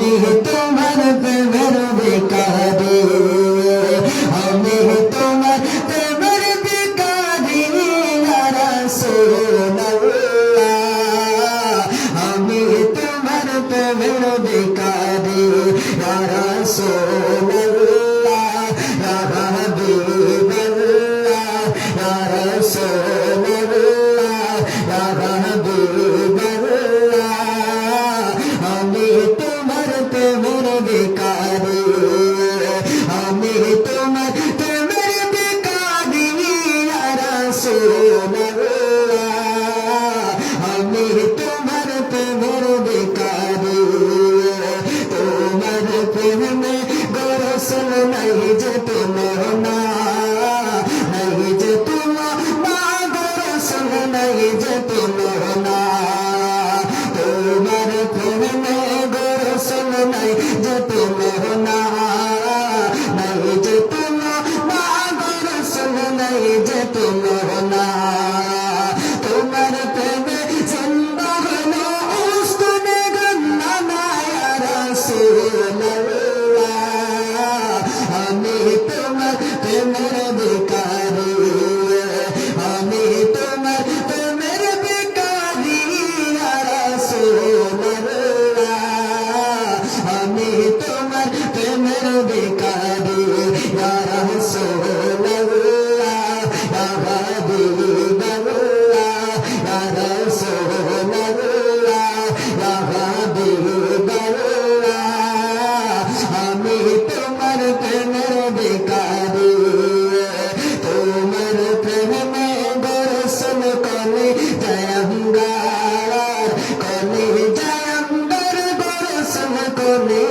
আমি তোমার প্রেমের ভিখারি, আমি তোমার প্রেমের ভিখারি ইয়া রাসূলুল্লাহ, আমি তোমার প্রেমের ভিখারি ইয়া রাসূলুল্লাহ, ইয়া হাবিবাল্লাহ, ইয়া রাসূলুল্লাহ, ইয়া হাবিবাল্লাহ, আমি তোমার প্রেমের ভিখারি, আমি তোমার প্রেমের ভিখারি ইয়া রাসূলুল্লাহ, আমি তোমার প্রেমের ভিখারি। তোমার প্রেমে গোরসল নাই যে তোমার না, নাই যে তোমার না গোরসল নাই যে তোমার না, তোমার প্রেমে গোরসল নাই যে তোমার না, নাই যে তোমার না গোরসল নাই যে তোমার না, তোমার প্রেমে জিন্দা হলো উস্তুনে গন্না না ইয়া রাসূলুল্লাহ, আমি তোমার প্রেমের ভিখারি, আমি তোমার প্রেমের ভিখারি ইয়া রাসূলুল্লাহ, আমি তোমার প্রেমের ভিখারি ইয়া রাসূলুল্লাহ, ইয়া হাবিবাল্লাহ, ইয়া রাসূলুল্লাহ, ইয়া হাবিবাল্লাহ, আমি তোমার প্রেমের ভিখারি। তোমার প্রেমে গোরসল কলি জয়ঙ্গার, কলি জয়ঙ্গার গোরসল কলি